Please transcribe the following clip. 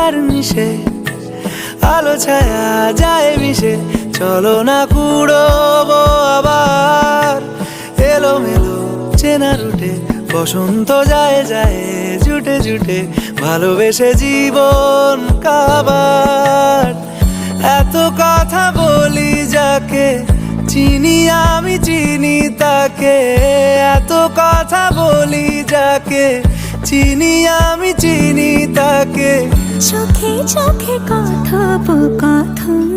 আর মিশে, আলো ছায়া যায় মিশে, চলো না কুড়োবো আবার এলোমেলো চেনা রুটে। বসন্ত যায় যায় জুটে জুটে, ভালোবেসে জীবন কাবার। এত কথা বলি যাকে চিনি আমি চিনি তাকে, এত কথা বলি যাকে চিনি আমি চিনি তাকে। চোখে চোখে কথোপকথন